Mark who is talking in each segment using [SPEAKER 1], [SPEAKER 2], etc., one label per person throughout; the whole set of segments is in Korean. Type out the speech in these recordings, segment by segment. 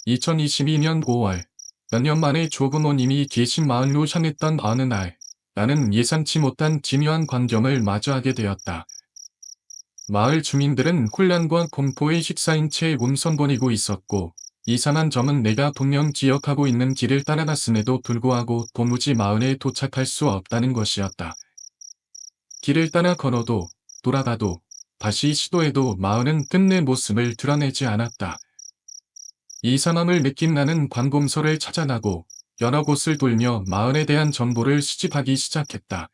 [SPEAKER 1] 2022년 5월, 몇 년 만에 조부모님이 계신 마을로 향했던 어느 날, 나는 예상치 못한 기묘한 광경을 마주하게 되었다. 마을 주민들은 혼란과 공포에 휩싸인 채 움성거리고 있었고, 이상한 점은 내가 분명 기억하고 있는 길을 따라갔음에도 불구하고 도무지 마을에 도착할 수 없다는 것이었다. 길을 따라 걸어도, 돌아가도, 다시 시도해도 마을은 끝내 모습을 드러내지 않았다. 이 상황을 느낀 나는 관공서를 찾아나고 여러 곳을 돌며 마을에 대한 정보를 수집하기 시작했다.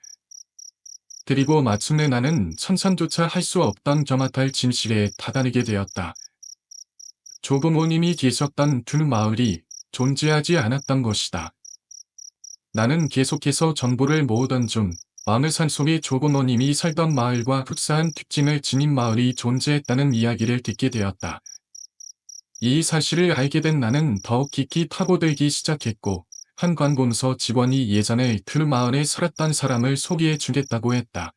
[SPEAKER 1] 그리고 마침내 나는 상상조차 할 수 없던 저마탈 진실에 다다르게 되었다. 조부모님이 계셨던 두 마을이 존재하지 않았던 것이다. 나는 계속해서 정보를 모으던 중 어느 산속에 조부모님이 살던 마을과 흡사한 특징을 지닌 마을이 존재했다는 이야기를 듣게 되었다. 이 사실을 알게 된 나는 더욱 깊이 파고들기 시작했고, 한 관공서 직원이 예전에 그 마을에 살았던 사람을 소개해 주겠다고 했다.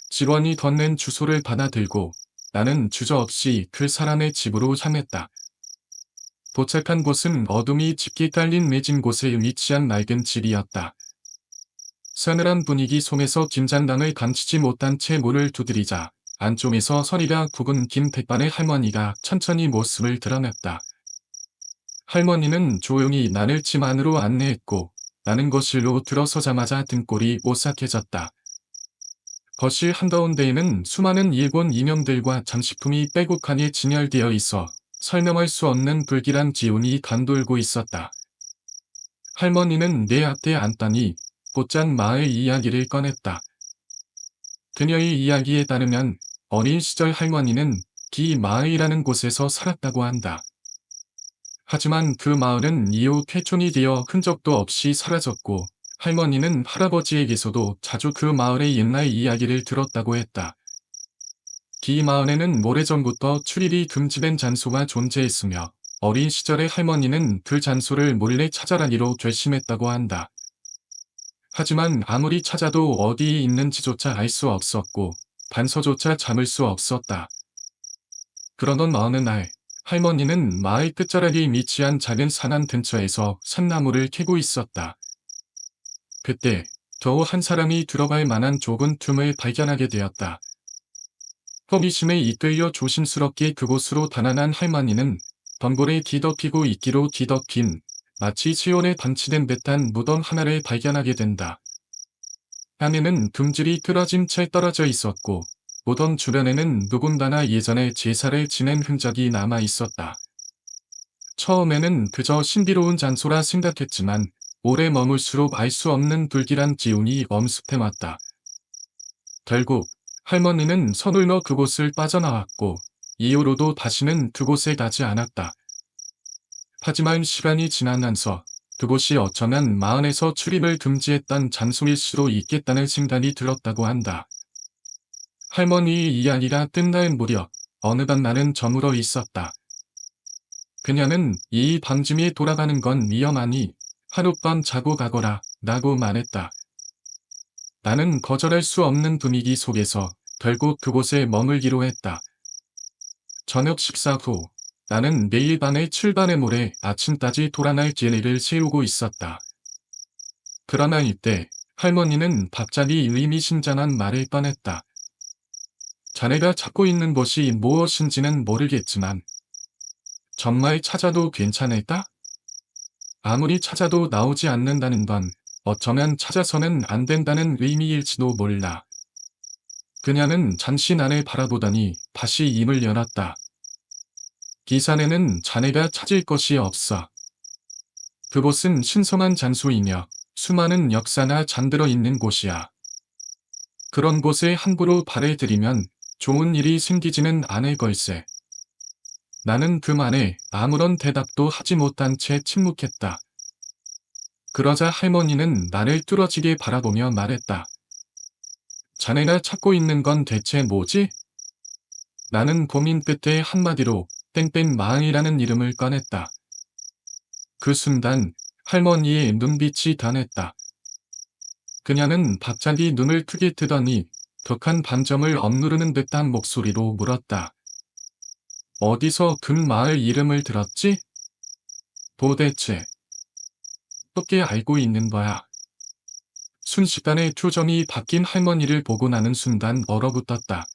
[SPEAKER 1] 직원이 건넨 주소를 받아들고 나는 주저없이 그 사람의 집으로 향했다. 도착한 곳은 어둠이 짙게 깔린 매진 곳에 위치한 낡은 집이었다. 서늘한 분위기 속에서 김장당을 감추지 못한 채 문을 두드리자 안쪽에서 서리가 굵은 긴 백발의 할머니가 천천히 모습을 드러냈다. 할머니는 조용히 나를 집 안으로 안내했고 나는 거실로 들어서자마자 등골이 오싹해졌다. 거실 한가운데에는 수많은 일본 인형들과 장식품이 빼곡하게 진열되어 있어 설명할 수 없는 불길한 기운이 감돌고 있었다. 할머니는 내 앞에 앉더니 곧장 마을 이야기를 꺼냈다. 그녀의 이야기에 따르면 어린 시절 할머니는 기 마을이라는 곳에서 살았다고 한다. 하지만 그 마을은 이후 폐촌이 되어 흔적도 없이 사라졌고 할머니는 할아버지에게서도 자주 그 마을의 옛날 이야기를 들었다고 했다. 기 마을에는 오래전부터 출입이 금지된 장소가 존재했으며 어린 시절의 할머니는 그 장소를 몰래 찾아가기로 결심했다고 한다. 하지만 아무리 찾아도 어디에 있는지조차 알 수 없었고 단서조차 잡을 수 없었다. 그러던 어느 날 할머니는 마을 끝자락에 위치한 작은 산안 근처에서 산나무를 캐고 있었다. 그때 겨우 한 사람이 들어갈 만한 좁은 틈을 발견하게 되었다. 호기심에 이끌려 조심스럽게 그곳으로 달아난 할머니는 덩굴에 뒤덮이고 있기로 뒤덮인 마치 시온에 방치된 듯한 무덤 하나를 발견하게 된다. 안에는 금줄이 끊어진 채 떨어져 있었고 무덤 주변에는 누군가나 예전에 제사를 지낸 흔적이 남아 있었다. 처음에는 그저 신비로운 장소라 생각했지만 오래 머물수록 알 수 없는 불길한 기운이 엄습해왔다. 결국 할머니는 서둘러 그곳을 빠져나왔고 이후로도 다시는 그곳에 가지 않았다. 하지만 시간이 지나면서 그곳이 어쩌면 마을에서 출입을 금지했던 장소일 수도 있겠다는 생각이 들었다고 한다. 할머니의 이야기가 끝날 무렵 어느덧 나는 저물어 있었다. 그녀는 이 방짐에 돌아가는 건 위험하니 하룻밤 자고 가거라 라고 말했다. 나는 거절할 수 없는 분위기 속에서 결국 그곳에 머물기로 했다. 저녁 식사 후 나는 매일 밤에 출발의 모레 아침까지 돌아날 계획을 세우고 있었다. 그러나 이때 할머니는 갑자기 의미심장한 말을 꺼냈다. 자네가 찾고 있는 곳이 무엇인지는 모르겠지만 정말 찾아도 괜찮을까? 아무리 찾아도 나오지 않는다는 건 어쩌면 찾아서는 안 된다는 의미일지도 몰라. 그녀는 잠시 나를 바라보더니 다시 입을 열었다. 기산에는 자네가 찾을 것이 없어. 그곳은 신성한 장소이며 수많은 역사가 잠들어 있는 곳이야. 그런 곳에 함부로 발을 들이면 좋은 일이 생기지는 않을 걸세. 나는 그 말에 아무런 대답도 하지 못한 채 침묵했다. 그러자 할머니는 나를 뚫어지게 바라보며 말했다. 자네가 찾고 있는 건 대체 뭐지? 나는 고민 끝에 한마디로 땡땡 마을이라는 이름을 꺼냈다. 그 순간 할머니의 눈빛이 변했다. 그녀는 갑자기 눈을 크게 뜨더니 격한 반점을 억누르는 듯한 목소리로 물었다. 어디서 그 마을 이름을 들었지? 도대체 어떻게 알고 있는 거야? 순식간에 표정이 바뀐 할머니를 보고 나는 순간 얼어붙었다.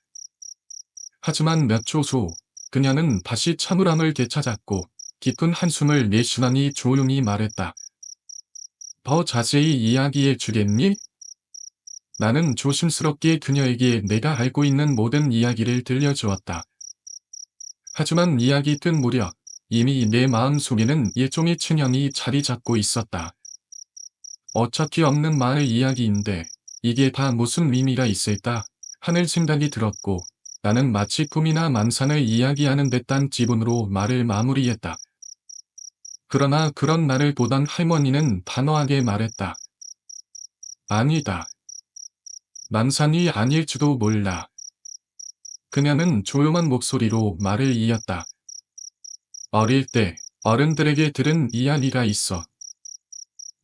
[SPEAKER 1] 하지만 몇 초 후 그녀는 다시 차분함을 되찾았고 깊은 한숨을 내쉬더니 조용히 말했다. 더 자세히 이야기해 주겠니? 나는 조심스럽게 그녀에게 내가 알고 있는 모든 이야기를 들려주었다. 하지만 이야기 끝 무렵 이미 내 마음속에는 일종의 춘향이 자리 잡고 있었다. 어차피 없는 말의 이야기인데 이게 다 무슨 의미가 있을까 하는 생각이 들었고 나는 마치 꿈이나 만상을 이야기하는 듯한 기분으로 말을 마무리했다. 그러나 그런 나를 보던 할머니는 단호하게 말했다. 아니다. 만상이 아닐지도 몰라. 그녀는 조용한 목소리로 말을 이었다. 어릴 때 어른들에게 들은 이야기가 있어.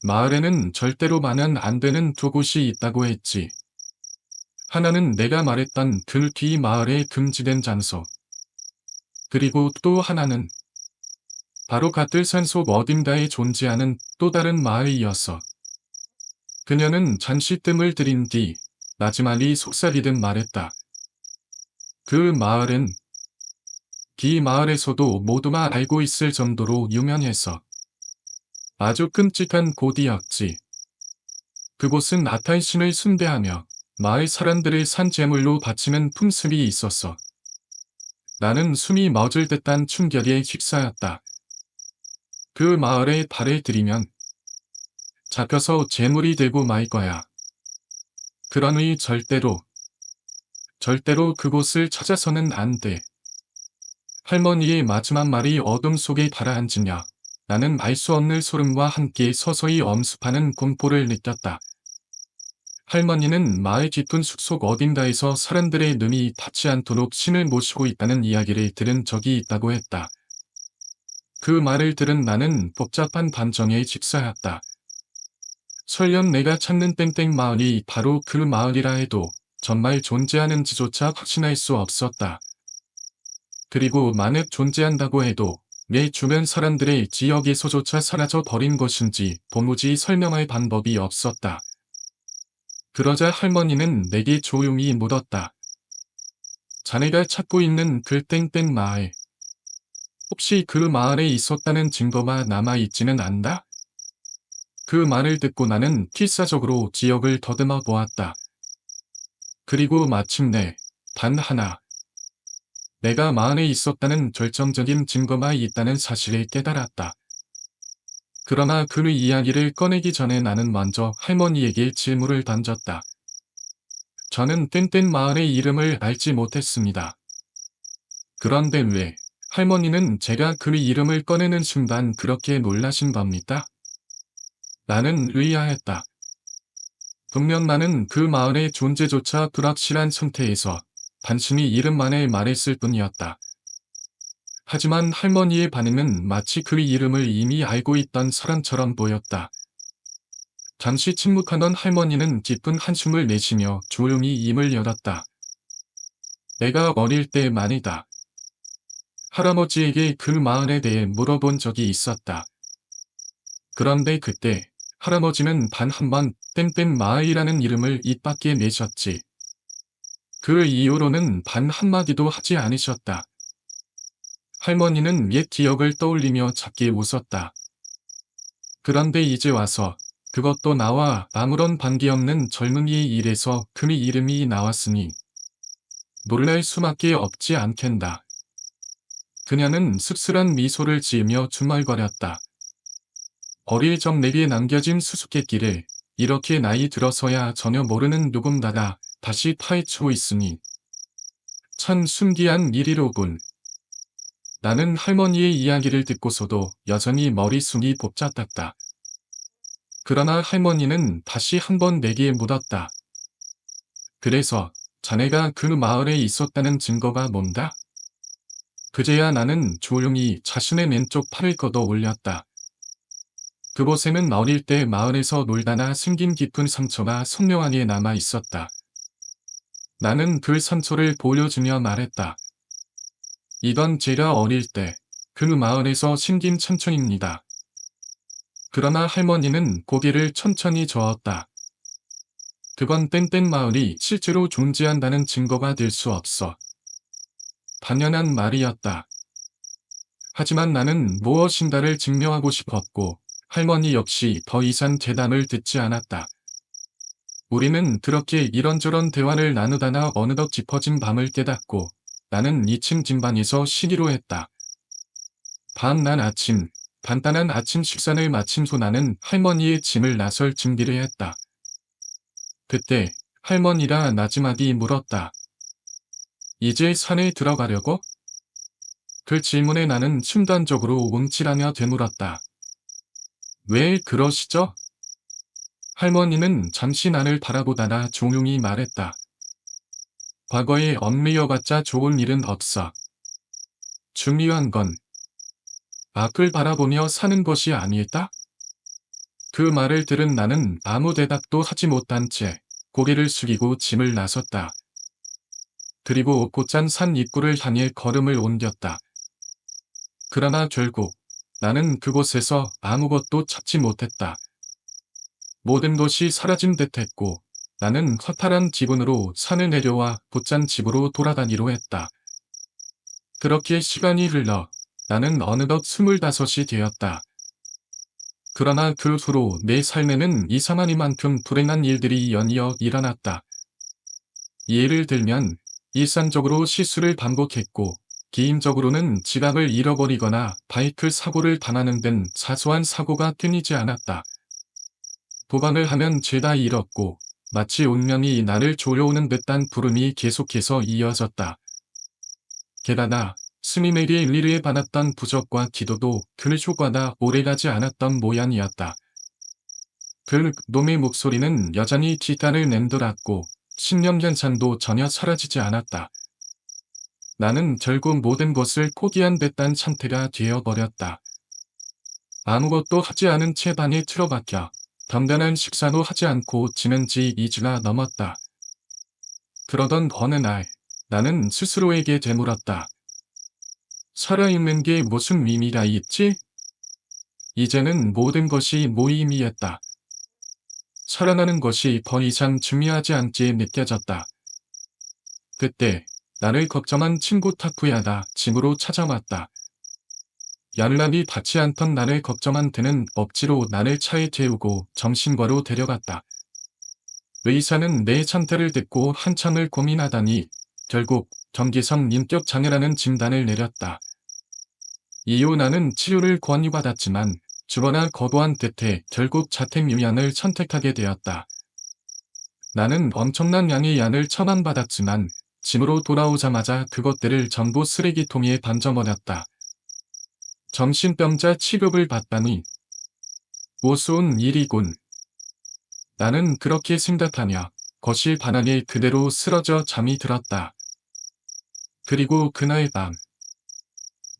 [SPEAKER 1] 마을에는 절대로 가면 안 되는 두 곳이 있다고 했지. 하나는 내가 말했던 그 뒤 마을의 금지된 장소. 그리고 또 하나는 바로 가뜰산 속 어딘가에 존재하는 또 다른 마을이었어. 그녀는 잠시 뜸을 들인 뒤 마지막이 속삭이듯 말했다. 그 마을은 이 마을에서도 모두가 알고 있을 정도로 유명했어. 아주 끔찍한 곳이었지. 그곳은 아탈신을 숭배하며 마을 사람들을 산재물로 바치는 풍습이 있었어. 나는 숨이 멎을 듯한 충격에 휩싸였다. 그 마을에 발을 들이면 잡혀서 재물이 되고 말 거야. 그러니 절대로 그곳을 찾아서는 안 돼. 할머니의 마지막 말이 어둠 속에 가라앉으며 나는 알 수 없는 소름과 함께 서서히 엄습하는 공포를 느꼈다. 할머니는 마을 깊은 숲속 어딘가에서 사람들의 눈이 닿지 않도록 신을 모시고 있다는 이야기를 들은 적이 있다고 했다. 그 말을 들은 나는 복잡한 감정에 휩싸였다. 설령 내가 찾는 땡땡 마을이 바로 그 마을이라 해도 정말 존재하는지조차 확신할 수 없었다. 그리고 만약 존재한다고 해도 내 주변 사람들의 지역에서조차 사라져 버린 것인지 도무지 설명할 방법이 없었다. 그러자 할머니는 내게 조용히 묻었다. 자네가 찾고 있는 그 땡땡 마을. 혹시 그 마을에 있었다는 증거가 남아있지는 않나? 그 말을 듣고 나는 필사적으로 지역을 더듬어 보았다. 그리고 마침내 단 하나. 내가 마을에 있었다는 결정적인 증거가 있다는 사실을 깨달았다. 그러나 그 이야기를 꺼내기 전에 나는 먼저 할머니에게 질문을 던졌다. 저는 땡땡 마을의 이름을 알지 못했습니다. 그런데 왜 할머니는 제가 그 이름을 꺼내는 순간 그렇게 놀라신 겁니까? 나는 의아했다. 분명 나는 그 마을의 존재조차 불확실한 상태에서 단순히 이름만을 말했을 뿐이었다. 하지만 할머니의 반응은 마치 그 이름을 이미 알고 있던 사람처럼 보였다. 잠시 침묵하던 할머니는 깊은 한숨을 내쉬며 조용히 입을 열었다. 내가 어릴 때 말이다. 할아버지에게 그 마을에 대해 물어본 적이 있었다. 그런데 그때 할아버지는 단 한 번 땡땡 마을이라는 이름을 입 밖에 내셨지. 그 이후로는 단 한마디도 하지 않으셨다. 할머니는 옛 기억을 떠올리며 작게 웃었다. 그런데 이제 와서 그것도 나와 아무런 관계없는 젊은이의 일에서 그 이름이 나왔으니 놀랄 수밖에 없지 않겠다. 그녀는 씁쓸한 미소를 지으며 중얼거렸다. 어릴 적 내게 남겨진 수수께끼를 이렇게 나이 들어서야 전혀 모르는 누군가가 다시 파헤치고 있으니 참 신기한 일이로군. 나는 할머니의 이야기를 듣고서도 여전히 머리숱이 복잡했다. 그러나 할머니는 다시 한번 내게 묻었다. 그래서 자네가 그 마을에 있었다는 증거가 뭔가? 그제야 나는 조용히 자신의 왼쪽 팔을 걷어 올렸다. 그곳에는 어릴 때 마을에서 놀다가 생긴 깊은 상처가 선명하게 남아 있었다. 나는 그 상처를 보여주며 말했다. 이건 제가 어릴 때 그 마을에서 생긴 상처입니다. 그러나 할머니는 고개를 천천히 저었다. 그건 땡땡 마을이 실제로 존재한다는 증거가 될 수 없어. 당연한 말이었다. 하지만 나는 무엇인가를 증명하고 싶었고, 할머니 역시 더 이상 대답을 듣지 않았다. 우리는 그렇게 이런저런 대화를 나누다가 어느덧 짚어진 밤을 깨닫고, 나는 2층 뒷방에서 쉬기로 했다. 다음날 아침, 간단한 아침 식사를 마친 후 나는 할머니의 짐을 나설 준비를 했다. 그때 할머니가 나지막이 물었다. 이제 산에 들어가려고? 그 질문에 나는 순간적으로 움찔하며 되물었다. 왜 그러시죠? 할머니는 잠시 나를 바라보다가 조용히 말했다. 과거에 얽매여봤자 좋은 일은 없어. 중요한 건 앞을 바라보며 사는 것이 아닐까? 그 말을 들은 나는 아무 대답도 하지 못한 채 고개를 숙이고 짐을 나섰다. 그리고 곧장 산 입구를 향해 걸음을 옮겼다. 그러나 결국 나는 그곳에서 아무것도 찾지 못했다. 모든 것이 사라진 듯했고 나는 허탈한 기분으로 산을 내려와 곧장 집으로 돌아가기로 했다. 그렇게 시간이 흘러 나는 어느덧 25이 되었다. 그러나 그 후로 내 삶에는 이상한 이만큼 불행한 일들이 연이어 일어났다. 예를 들면 일상적으로 실수를 반복했고 개인적으로는 지갑을 잃어버리거나 바이크 사고를 당하는 등 사소한 사고가 끊이지 않았다. 도박을 하면 죄다 잃었고 마치 운명이 나를 조여오는 듯한 부름이 계속해서 이어졌다. 게다가 스미메리의 일리에 받았던 부적과 기도도 그 효과가 오래가지 않았던 모양이었다. 그 놈의 목소리는 여전히 기타를 맴돌았고 신념현상도 전혀 사라지지 않았다. 나는 결국 모든 것을 포기한 듯한 상태가 되어버렸다. 아무것도 하지 않은 채 방에 틀어박혀 간단한 식사도 하지 않고 지낸 지 2주가 넘었다. 그러던 어느 날 나는 스스로에게 되물었다. 살아있는 게 무슨 의미가 있지? 이제는 모든 것이 무의미했다. 살아나는 것이 더 이상 중요하지 않게 느껴졌다. 그때 나를 걱정한 친구 타쿠야가 집으로 찾아왔다. 연락이 닿지 않던 나를 걱정한 그는 억지로 나를 차에 태우고 정신과로 데려갔다. 의사는 내 상태를 듣고 한참을 고민하다니 결국 경기성 인격 장애라는 진단을 내렸다. 이후 나는 치료를 권유받았지만 주거나 거부한 끝에 결국 자택 유양을 선택하게 되었다. 나는 엄청난 양의 약을 처방받았지만 집으로 돌아오자마자 그것들을 전부 쓰레기통에 던져버렸다. 정신병자 취급을 받다니 우스운 일이군. 나는 그렇게 생각하며 거실 바닥에 그대로 쓰러져 잠이 들었다. 그리고 그날 밤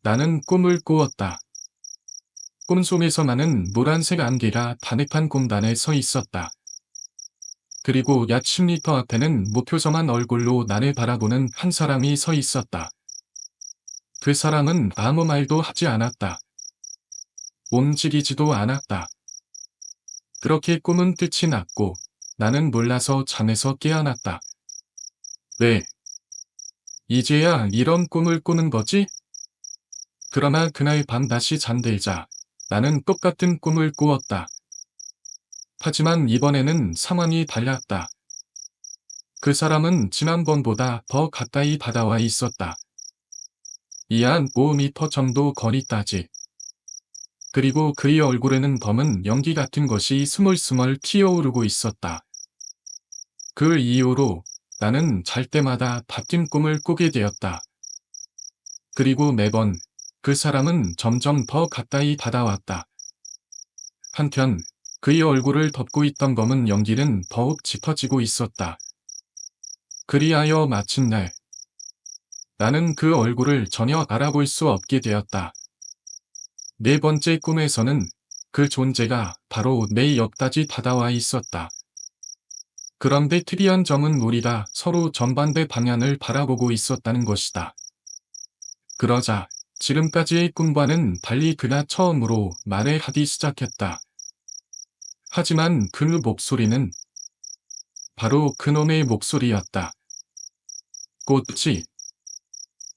[SPEAKER 1] 나는 꿈을 꾸었다. 꿈속에서 나는 노란색 안개가 다늑한 공간에 서 있었다. 그리고 약 10m 앞에는 무표정한 얼굴로 나를 바라보는 한 사람이 서 있었다. 그 사람은 아무 말도 하지 않았다. 움직이지도 않았다. 그렇게 꿈은 끝이 났고 나는 몰라서 잠에서 깨어났다. 왜? 이제야 이런 꿈을 꾸는 거지? 그러나 그날 밤 다시 잠들자 나는 똑같은 꿈을 꾸었다. 하지만 이번에는 상황이 달랐다. 그 사람은 지난번보다 더 가까이 다가와 있었다. 이 한 5m 정도 거리까지. 그리고 그의 얼굴에는 검은 연기 같은 것이 스멀스멀 튀어오르고 있었다. 그 이후로 나는 잘 때마다 바뀐 꿈을 꾸게 되었다. 그리고 매번 그 사람은 점점 더 가까이 다가왔다. 한편 그의 얼굴을 덮고 있던 검은 연기는 더욱 짙어지고 있었다. 그리하여 마침내 나는 그 얼굴을 전혀 알아볼 수 없게 되었다. 네 번째 꿈에서는 그 존재가 바로 내 옆까지 다가와 있었다. 그런데 특이한 점은 우리가 서로 정반대 방향을 바라보고 있었다는 것이다. 그러자 지금까지의 꿈과는 달리 그가 처음으로 말을 하기 시작했다. 하지만 그 목소리는 바로 그놈의 목소리였다. 꽃이.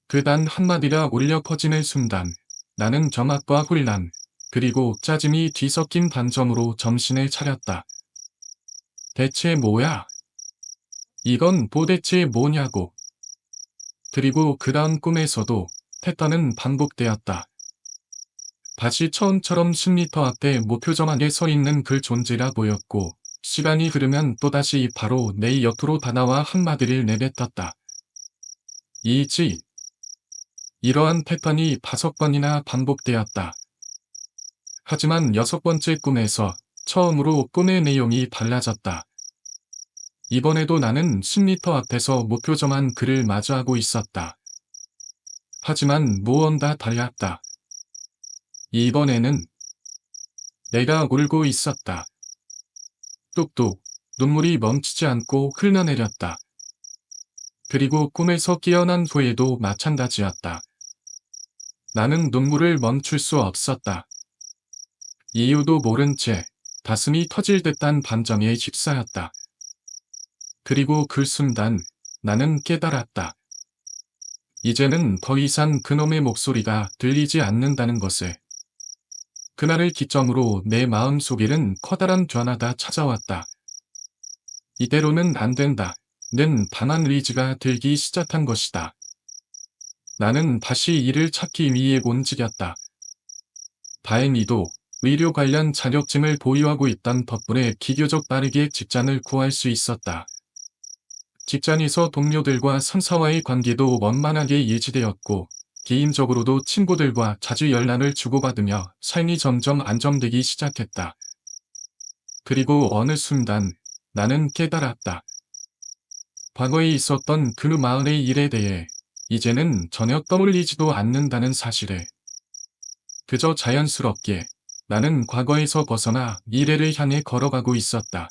[SPEAKER 1] 그 단 한마디가 울려 퍼지는 순간 나는 경악과 혼란, 그리고 짜증이 뒤섞인 반전으로 정신을 차렸다. 대체 뭐야? 이건 도대체 뭐냐고. 그리고 그 다음 꿈에서도 패턴은 반복되었다. 다시 처음처럼 10m 앞에 무표정하게 서 있는 그 존재가 보였고, 시간이 흐르면 또다시 바로 내 옆으로 다가와 한마디를 내뱉었다. 이지. 이러한 패턴이 5번이나 반복되었다. 하지만 6번째 꿈에서 처음으로 꿈의 내용이 달라졌다. 이번에도 나는 10m 앞에서 무표정한 그를 마주하고 있었다. 하지만 무언가 달랐다. 이번에는 내가 울고 있었다. 뚝뚝 눈물이 멈추지 않고 흘러내렸다. 그리고 꿈에서 깨어난 후에도 마찬가지였다. 나는 눈물을 멈출 수 없었다. 이유도 모른 채 가슴이 터질 듯한 반정에 휩싸였다. 그리고 그 순간 나는 깨달았다. 이제는 더 이상 그놈의 목소리가 들리지 않는다는 것을. 그날을 기점으로 내 마음속에는 커다란 변화가 찾아왔다. 이대로는 안 된다. 는 강한 의지가 들기 시작한 것이다. 나는 다시 일을 찾기 위해 움직였다. 다행히도 의료 관련 자격증을 보유하고 있던 덕분에 비교적 빠르게 직장을 구할 수 있었다. 직장에서 동료들과 상사와의 관계도 원만하게 유지되었고, 개인적으로도 친구들과 자주 연락을 주고받으며 삶이 점점 안정되기 시작했다. 그리고 어느 순간 나는 깨달았다. 과거에 있었던 그 마을의 일에 대해 이제는 전혀 떠올리지도 않는다는 사실을. 그저 자연스럽게 나는 과거에서 벗어나 미래를 향해 걸어가고 있었다.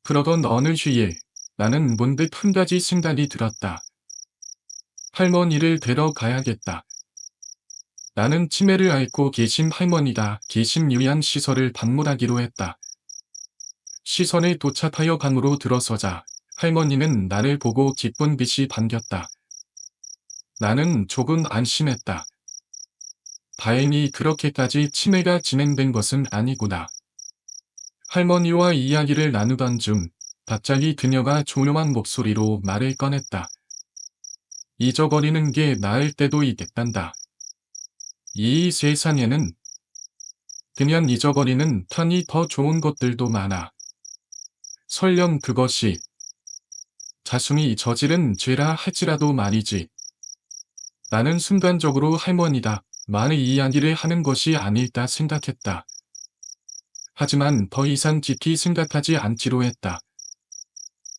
[SPEAKER 1] 그러던 어느 휴일, 나는 문득 한 가지 생각이 들었다. 할머니를 데려가야겠다. 나는 치매를 앓고 계신 할머니가 계신 요양시설을 방문하기로 했다. 시설에 도착하여 방으로 들어서자 할머니는 나를 보고 기쁜 빛이 반겼다. 나는 조금 안심했다. 다행히 그렇게까지 치매가 진행된 것은 아니구나. 할머니와 이야기를 나누던 중 갑자기 그녀가 조용한 목소리로 말을 꺼냈다. 잊어버리는 게 나을 때도 있겠단다. 이 세상에는 그냥 잊어버리는 편이 더 좋은 것들도 많아. 설령 그것이 자신이 저지른 죄라 할지라도 말이지. 나는 순간적으로 할머니다 만의 이야기를 하는 것이 아닐까 생각했다. 하지만 더 이상 깊이 생각하지 않기로 했다.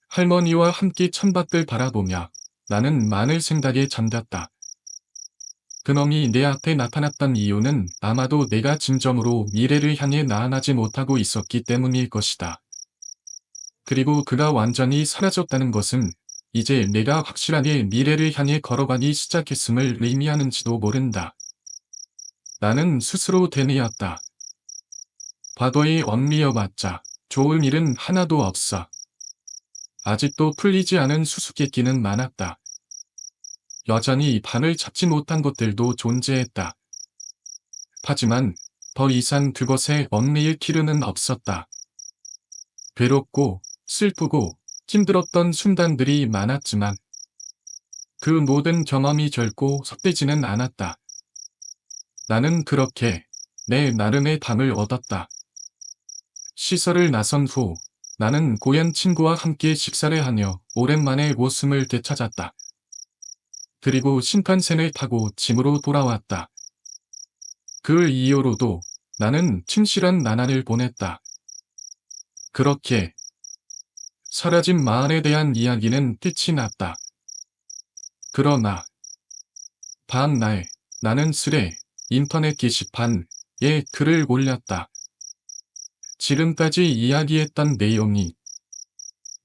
[SPEAKER 1] 할머니와 함께 창밖을 바라보며 나는 많은 생각에 잠겼다. 그놈이 내 앞에 나타났던 이유는 아마도 내가 진정으로 미래를 향해 나아가지 못하고 있었기 때문일 것이다. 그리고 그가 완전히 사라졌다는 것은 이제 내가 확실하게 미래를 향해 걸어가기 시작했음을 의미하는지도 모른다. 나는 스스로 되뇌었다. 과거에 얽매여봤자 좋을 일은 하나도 없어. 아직도 풀리지 않은 수수께끼는 많았다. 여전히 방을 찾지 못한 것들도 존재했다. 하지만 더 이상 그것에 얽매일 필요는 없었다. 괴롭고 슬프고 힘들었던 순간들이 많았지만 그 모든 경험이 결코 헛되지는 않았다. 나는 그렇게 내 나름의 담을 얻었다. 시설을 나선 후 나는 고향 친구와 함께 식사를 하며 오랜만에 웃음을 되찾았다. 그리고 신칸센을 타고 집으로 돌아왔다. 그 이후로도 나는 충실한 나날을 보냈다. 그렇게 사라진 마을에 대한 이야기는 끝이 났다. 그러나 다음 날 나는 슬에 인터넷 게시판에 글을 올렸다. 지금까지 이야기했던 내용이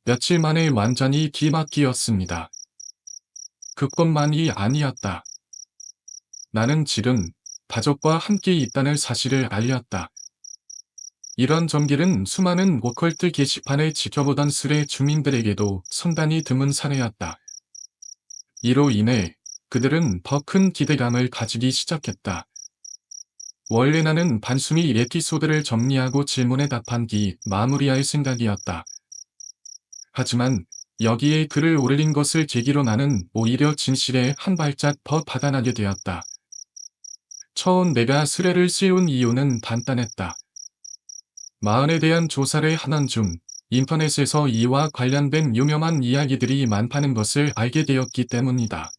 [SPEAKER 1] 며칠 만에 완전히 뒤바뀌었습니다. 그것만이 아니었다. 나는 지금 가족과 함께 있다는 사실을 알렸다. 이런 전길은 수많은 오컬트 게시판을 지켜보던 스레 주민들에게도 상당히 드문 사례였다. 이로 인해 그들은 더 큰 기대감을 가지기 시작했다. 원래 나는 단순히 에피소드를 정리하고 질문에 답한 뒤 마무리할 생각이었다. 하지만 여기에 글을 올린 것을 계기로 나는 오히려 진실에 한 발짝 더 다가가게 되었다. 처음 내가 스레를 씌운 이유는 간단했다. 마을에 대한 조사를 하는 중 인터넷에서 이와 관련된 유명한 이야기들이 많다는 것을 알게 되었기 때문이다.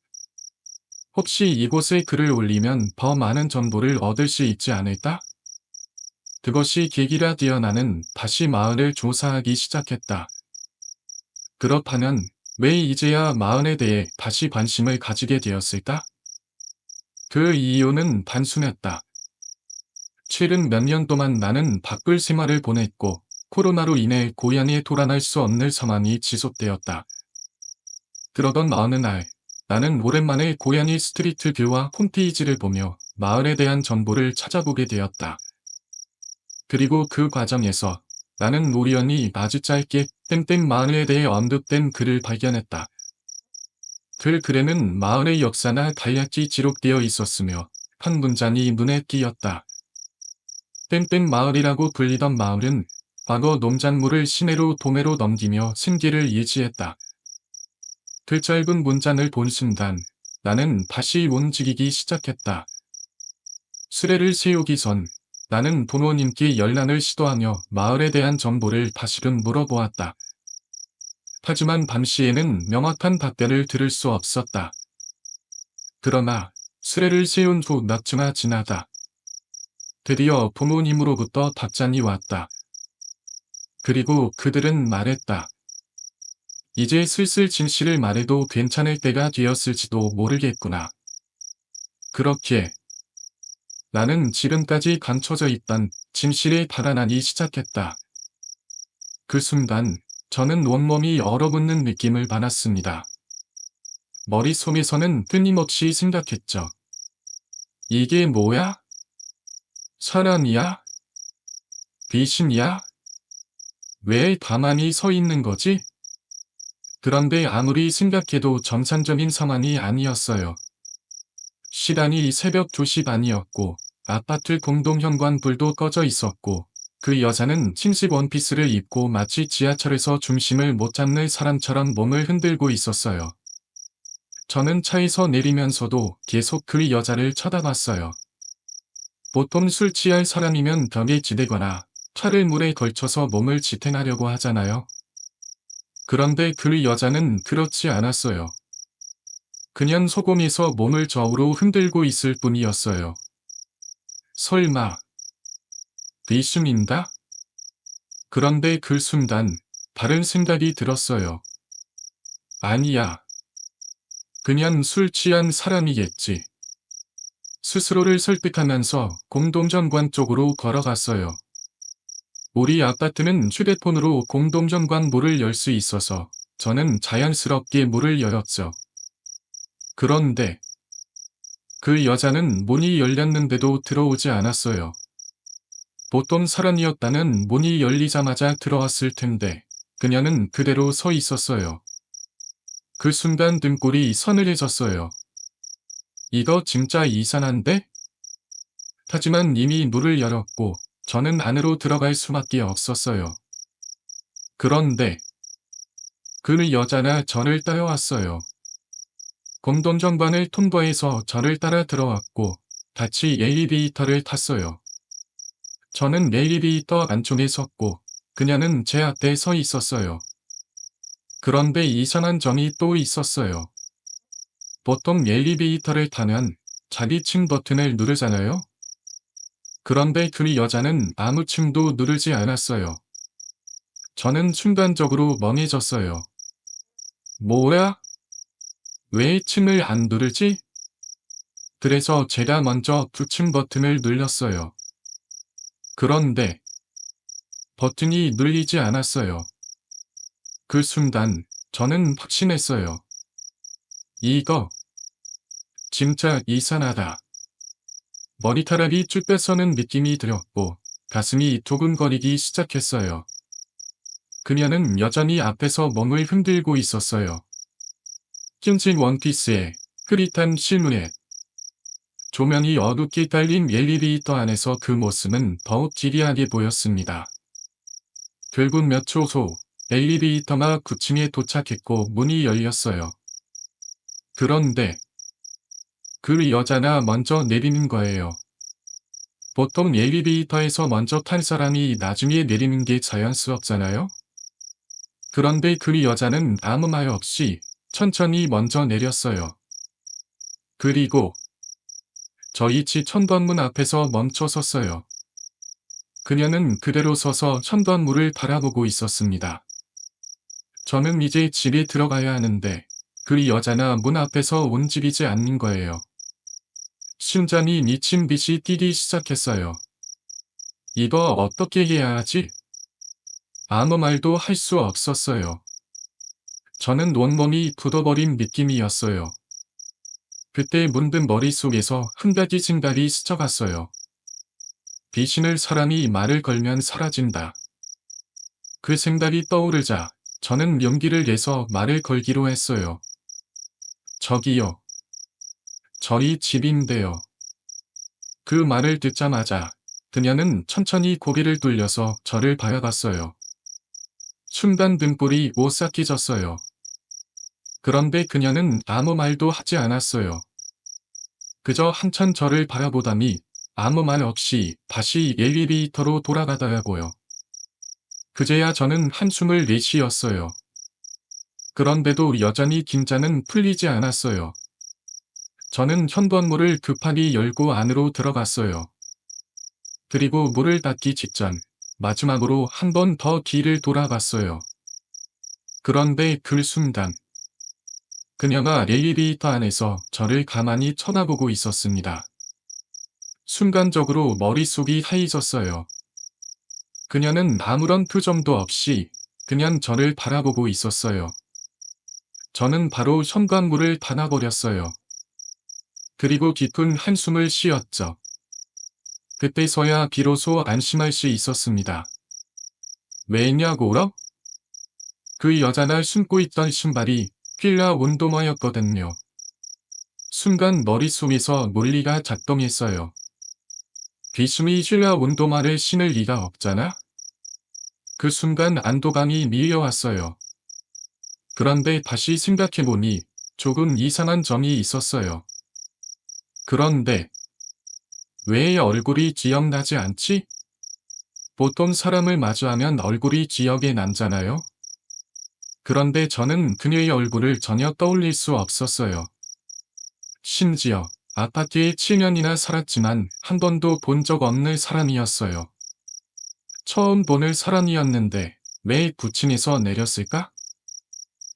[SPEAKER 1] 혹시 이곳에 글을 올리면 더 많은 정보를 얻을 수 있지 않을까? 그것이 계기가 되어 나는 다시 마을을 조사하기 시작했다. 그렇다면 왜 이제야 마을에 대해 다시 관심을 가지게 되었을까? 그 이유는 단순했다. 최근 몇 년 동안 나는 바쁠 생활을 보냈고 코로나로 인해 고향에 돌아갈 수 없는 상황이 지속되었다. 그러던 어느 날 나는 오랜만에 고양이 스트리트 뷰와 홈페이지를 보며 마을에 대한 정보를 찾아보게 되었다. 그리고 그 과정에서 나는 우연히 아주 짧게 땡땡 마을에 대해 언급된 글을 발견했다. 그 글에는 마을의 역사나 간략히 기록되어 있었으며 한 문장이 눈에 띄었다. 땡땡 마을이라고 불리던 마을은 과거 농작물을 시내로 도매로 넘기며 생계를 유지했다. 그 짧은 문장을 본 순간 나는 다시 움직이기 시작했다. 수레를 세우기 전 나는 부모님께 연락을 시도하며 마을에 대한 정보를 다시금 물어보았다. 하지만 당시에는 명확한 답변을 들을 수 없었다. 그러나 수레를 세운 후 몇 주가 지나다 드디어 부모님으로부터 답장이 왔다. 그리고 그들은 말했다. 이제 슬슬 진실을 말해도 괜찮을 때가 되었을지도 모르겠구나. 그렇게 나는 지금까지 감춰져 있던 진실에 달아나기 시작했다. 그 순간 저는 온몸이 얼어붙는 느낌을 받았습니다. 머릿속에서는 끊임없이 생각했죠. 이게 뭐야? 사람이야? 귀신이야? 왜 가만히 서 있는 거지? 그런데 아무리 생각해도 정상적인 상황이 아니었어요. 시간이 새벽 2시 반이었고 아파트 공동 현관 불도 꺼져 있었고 그 여자는 흰색 원피스를 입고 마치 지하철에서 중심을 못 잡는 사람처럼 몸을 흔들고 있었어요. 저는 차에서 내리면서도 계속 그 여자를 쳐다봤어요. 보통 술 취할 사람이면 벽에 기대거나 차를 물에 걸쳐서 몸을 지탱하려고 하잖아요. 그런데 그 여자는 그렇지 않았어요. 그냥 소금에서 몸을 좌우로 흔들고 있을 뿐이었어요. 설마 귀신인가? 그런데 그 순간 다른 생각이 들었어요. 아니야. 그냥 술 취한 사람이겠지. 스스로를 설득하면서 공동정관 쪽으로 걸어갔어요. 우리 아파트는 휴대폰으로 공동정관 문을 열 수 있어서 저는 자연스럽게 문을 열었죠. 그런데 그 여자는 문이 열렸는데도 들어오지 않았어요. 보통 사람이었다면 문이 열리자마자 들어왔을 텐데 그녀는 그대로 서 있었어요. 그 순간 등골이 서늘해졌어요. 이거 진짜 이상한데? 하지만 이미 문을 열었고 저는 안으로 들어갈 수밖에 없었어요. 그런데 그 여자가 저를 따라왔어요. 공동정관을 통과해서 저를 따라 들어왔고 같이 엘리베이터를 탔어요. 저는 엘리베이터 안쪽에 섰고 그녀는 제 앞에 서 있었어요. 그런데 이상한 점이 또 있었어요. 보통 엘리베이터를 타면 자기층 버튼을 누르잖아요. 그런데 그 여자는 아무 층도 누르지 않았어요. 저는 순간적으로 멍해졌어요. 뭐야? 왜 층을 안 누르지? 그래서 제가 먼저 2층 버튼을 눌렀어요. 그런데 버튼이 눌리지 않았어요. 그 순간 저는 확신했어요. 이거 진짜 이상하다. 머리카락이 쭉 뺏어는 느낌이 들었고 가슴이 두근거리기 시작했어요. 그녀는 여전히 앞에서 몸을 흔들고 있었어요. 흰색 원피스에 흐릿한 실루엣. 조명이 어둡게 달린 엘리베이터 안에서 그 모습은 더욱 기이하게 보였습니다. 결국 몇 초 후 엘리베이터가 9층에 도착했고 문이 열렸어요. 그런데 그 여자가 먼저 내리는 거예요. 보통 엘리베이터에서 먼저 탄 사람이 나중에 내리는 게 자연스럽잖아요? 그런데 그 여자는 아무 말 없이 천천히 먼저 내렸어요. 그리고 저희 집 천번문 앞에서 멈춰 섰어요. 그녀는 그대로 서서 천번문을 바라보고 있었습니다. 저는 이제 집에 들어가야 하는데 그 여자가 문 앞에서 움직이지 않는 거예요. 심장이 미친 듯이 뛰기 시작했어요. 이거 어떻게 해야 하지? 아무 말도 할 수 없었어요. 저는 온몸이 굳어버린 느낌이었어요. 그때 문득 머릿속에서 한 가지 생각이 스쳐갔어요. 비신을 사람이 말을 걸면 사라진다. 그 생각이 떠오르자 저는 용기를 내서 말을 걸기로 했어요. 저기요. 저희 집인데요. 그 말을 듣자마자 그녀는 천천히 고개를 돌려서 저를 바라봤어요. 순간 등골이 오싹해졌어요. 그런데 그녀는 아무 말도 하지 않았어요. 그저 한참 저를 바라보다니 아무 말 없이 다시 엘리베이터로 돌아가더라고요. 그제야 저는 한숨을 내쉬었어요. 그런데도 여전히 긴장은 풀리지 않았어요. 저는 현관문을 급하게 열고 안으로 들어갔어요. 그리고 문을 닫기 직전 마지막으로 한 번 더 뒤를 돌아봤어요. 그런데 그 순간 그녀가 엘리베이터 안에서 저를 가만히 쳐다보고 있었습니다. 순간적으로 머릿속이 하얘졌어요. 그녀는 아무런 표정도 없이 그냥 저를 바라보고 있었어요. 저는 바로 현관문을 닫아버렸어요. 그리고 깊은 한숨을 쉬었죠. 그때서야 비로소 안심할 수 있었습니다. 왜냐고요? 그 여자가 신고 있던 신발이 필라 운동화였거든요. 순간 머릿속에서 논리가 작동했어요. 귀신이 필라 운동화를 신을 리가 없잖아? 그 순간 안도감이 밀려왔어요. 그런데 다시 생각해보니 조금 이상한 점이 있었어요. 그런데 왜 얼굴이 기억나지 않지? 보통 사람을 마주하면 얼굴이 기억에 남잖아요? 그런데 저는 그녀의 얼굴을 전혀 떠올릴 수 없었어요. 심지어 아파트에 7년이나 살았지만 한 번도 본 적 없는 사람이었어요. 처음 보는 사람이었는데 왜 9층에서 내렸을까?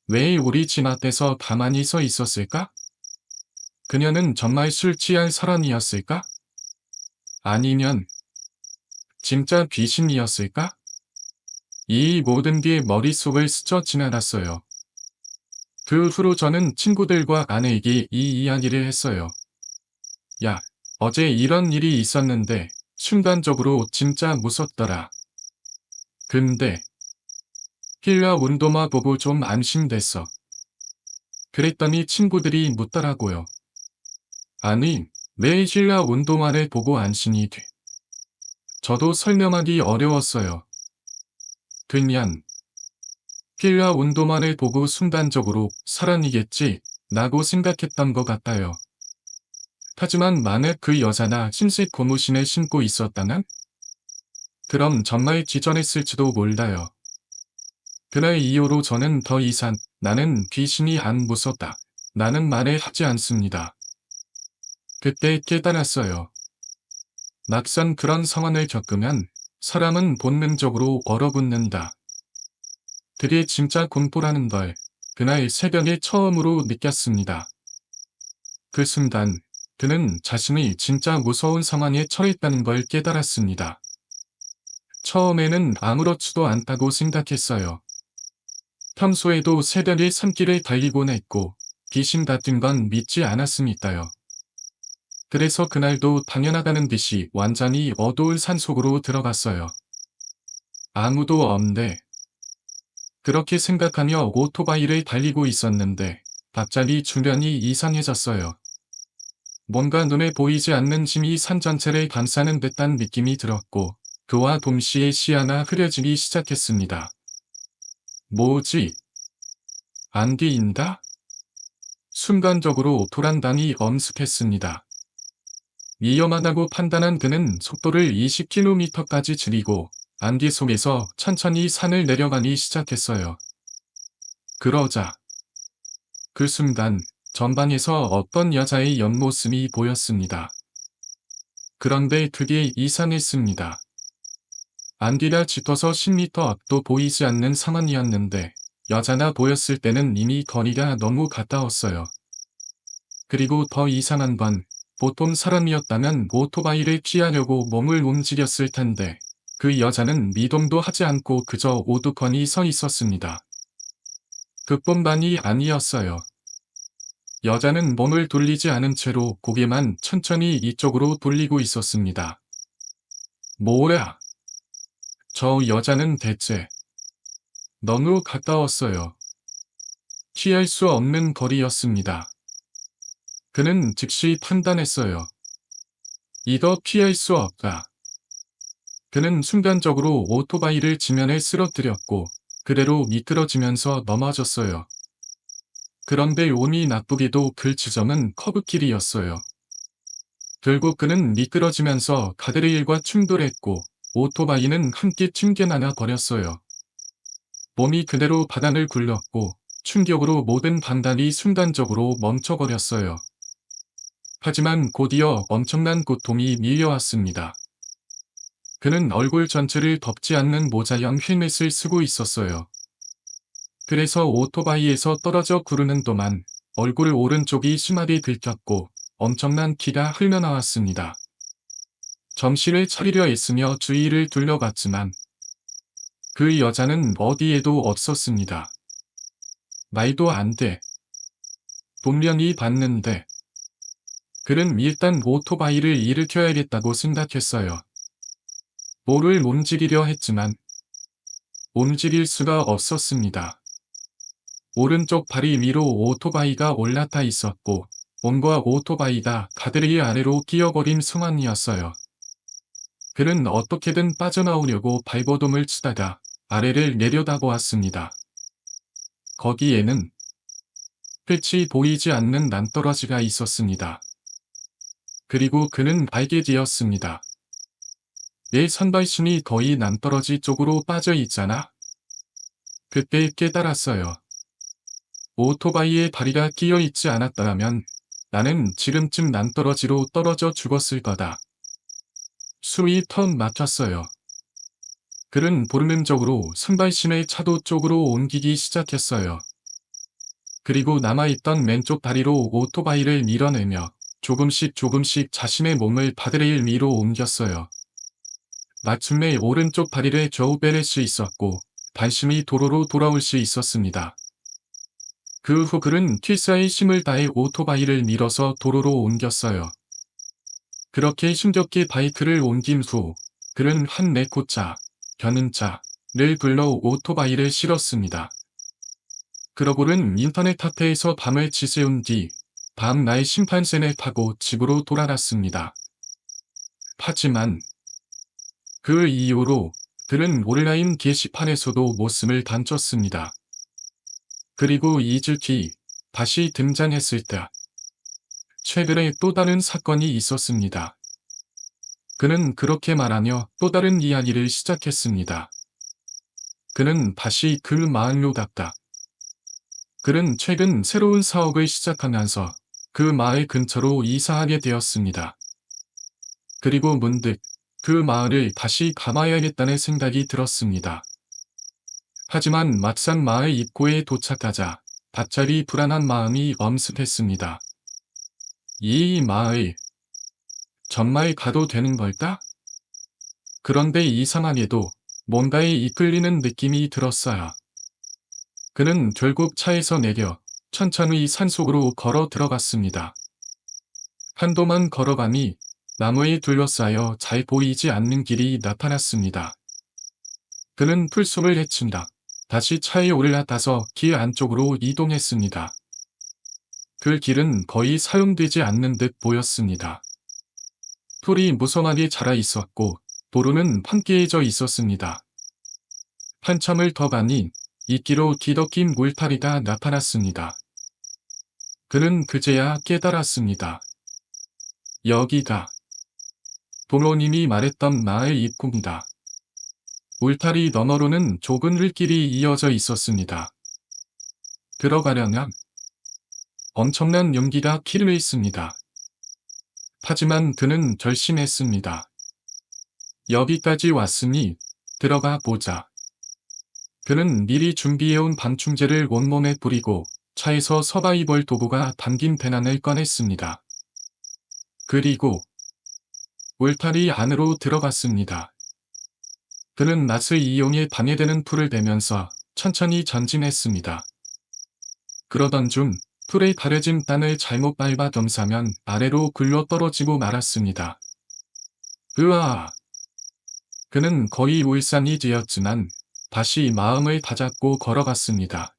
[SPEAKER 1] 왜 우리 집 앞에서 가만히 서 있었을까? 그녀는 정말 술 취한 사람이었을까? 아니면 진짜 귀신이었을까? 이 모든 게 머릿속을 스쳐 지나갔어요. 그 후로 저는 친구들과 아내에게 이 이야기를 했어요. 야, 어제 이런 일이 있었는데 순간적으로 진짜 무섭더라. 근데 필라 운동화 보고 좀 안심됐어. 그랬더니 친구들이 묻더라고요. 아니, 왜 필라 운동화를 보고 안심이 돼? 저도 설명하기 어려웠어요. 그냥 필라 운동화를 보고 순간적으로 사람이겠지 라고 생각했던 것 같아요. 하지만 만약 그 여자나 흰색 고무신을 신고 있었다면? 그럼 정말 기절했을지도 몰라요. 그날 이후로 저는 더 이상 나는 귀신이 안 무섭다 라는 말을 하지 않습니다. 그때 깨달았어요. 막상 그런 상황을 겪으면 사람은 본능적으로 얼어붙는다. 그게 진짜 공포라는 걸 그날 새벽에 처음으로 느꼈습니다. 그 순간 그는 자신이 진짜 무서운 상황에 처했다는 걸 깨달았습니다. 처음에는 아무렇지도 않다고 생각했어요. 평소에도 새벽에 산길을 달리곤 했고 귀신 같은 건 믿지 않았으니까요. 그래서 그날도 당연하다는 듯이 완전히 어두운 산속으로 들어갔어요. 아무도 없네. 그렇게 생각하며 오토바이를 달리고 있었는데 갑자기 주변이 이상해졌어요. 뭔가 눈에 보이지 않는 짐이 산 전체를 감싸는 듯한 느낌이 들었고 그와 동시에 시야가 흐려지기 시작했습니다. 뭐지? 안개인가? 순간적으로 불안감이 엄습했습니다. 위험하다고 판단한 그는 속도를 20km까지 줄이고 안개 속에서 천천히 산을 내려가기 시작했어요. 그러자 그 순간 전방에서 어떤 여자의 옆모습이 보였습니다. 그런데 그게 이상했습니다. 안개가 짙어서 10m 앞도 보이지 않는 상황이었는데 여자가 보였을 때는 이미 거리가 너무 가까웠어요. 그리고 더 이상한 건 보통 사람이었다면 오토바이를 피하려고 몸을 움직였을 텐데 그 여자는 미동도 하지 않고 그저 오두커니 서 있었습니다. 그뿐만이 아니었어요. 여자는 몸을 돌리지 않은 채로 고개만 천천히 이쪽으로 돌리고 있었습니다. 뭐야? 저 여자는 대체 너무 가까웠어요. 피할 수 없는 거리였습니다. 그는 즉시 판단했어요. 이거 피할 수 없다. 그는 순간적으로 오토바이를 지면에 쓰러뜨렸고 그대로 미끄러지면서 넘어졌어요. 그런데 운이 나쁘게도 그 지점은 커브길이었어요. 결국 그는 미끄러지면서 가드레일과 충돌했고 오토바이는 함께 튕겨나가 버렸어요. 몸이 그대로 바닥을 굴렸고 충격으로 모든 방단이 순간적으로 멈춰버렸어요. 하지만 곧이어 엄청난 고통이 밀려왔습니다. 그는 얼굴 전체를 덮지 않는 모자형 헬멧을 쓰고 있었어요. 그래서 오토바이에서 떨어져 구르는 동안 얼굴 오른쪽이 심하게 긁혔고 엄청난 피가 흘러나왔습니다. 정신을 차리려 애쓰며 주위를 둘러봤지만 그 여자는 어디에도 없었습니다. 말도 안 돼. 분명히 봤는데. 그는 일단 오토바이를 일으켜야겠다고 생각했어요. 볼을 움직이려 했지만 움직일 수가 없었습니다. 오른쪽 발이 위로 오토바이가 올라타 있었고 몸과 오토바이가 가드레일 아래로 끼어버린 상황이었어요. 그는 어떻게든 빠져나오려고 발버둥을 치다가 아래를 내려다보았습니다. 거기에는 끝이 보이지 않는 낭떠러지가 있었습니다. 그리고 그는 알게 되었습니다. 내 선발순이 거의 낭떠러지 쪽으로 빠져 있잖아. 그때 깨달았어요. 오토바이에 다리가 끼어 있지 않았더라면 나는 지금쯤 낭떠러지로 떨어져 죽었을 거다. 숨이 턱 막혔어요. 그는 본능적으로 선발신의 차도 쪽으로 옮기기 시작했어요. 그리고 남아있던 왼쪽 다리로 오토바이를 밀어내며 조금씩 자신의 몸을 가드레일 위로 옮겼어요. 마침내 오른쪽 다리를 겨우 빼낼 수 있었고 단심이 도로로 돌아올 수 있었습니다. 그 후 그는 필사의 힘을 다해 오토바이를 밀어서 도로로 옮겼어요. 그렇게 힘겹게 바이크를 옮긴 후 그는 한 레코차, 견인차를 불러 오토바이를 실었습니다. 그러고는 인터넷 카페에서 밤을 지새운 뒤 밤날 심판센을 타고 집으로 돌아갔습니다. 하지만 그 이후로 그는 온라인 게시판에서도 목숨을 단쳤습니다. 그리고 2주 뒤 다시 등장했을 때 최근에 또 다른 사건이 있었습니다. 그는 그렇게 말하며 또 다른 이야기를 시작했습니다. 그는 다시 그 마을로 갔다. 그는 최근 새로운 사업을 시작하면서 그 마을 근처로 이사하게 되었습니다. 그리고 문득 그 마을을 다시 가봐야겠다는 생각이 들었습니다. 하지만 막상 마을 입구에 도착하자 갑자기 불안한 마음이 엄습했습니다. 이 마을 정말 가도 되는 걸까? 그런데 이상하게도 뭔가에 이끌리는 느낌이 들었어요. 그는 결국 차에서 내려 천천히 산속으로 걸어 들어갔습니다. 한도만 걸어가니 나무에 둘러싸여 잘 보이지 않는 길이 나타났습니다. 그는 풀숲을 헤친다. 다시 차에 올라타서 길 안쪽으로 이동했습니다. 그 길은 거의 사용되지 않는 듯 보였습니다. 풀이 무성하게 자라 있었고 도로는 황폐해져 있었습니다. 한참을 더 가니 이끼로 뒤덮인 울타리가 나타났습니다. 그는 그제야 깨달았습니다. 여기가 부모님이 말했던 마을 입구입니다. 울타리 너머로는 좁은 흘길이 이어져 있었습니다. 들어가려면 엄청난 용기가 필요했습니다. 하지만 그는 결심했습니다. 여기까지 왔으니 들어가 보자. 그는 미리 준비해온 방충제를 온몸에 뿌리고 차에서 서바이벌 도구가 담긴 배낭을 꺼냈습니다. 그리고 울타리 안으로 들어갔습니다. 그는 낯을 이용해 방해되는 풀을 베면서 천천히 전진했습니다. 그러던 중 풀에 가려진 땅을 잘못 밟아 덤사면 아래로 굴러 떨어지고 말았습니다. 으아! 그는 거의 울산이 되었지만 다시 마음을 다잡고 걸어갔습니다.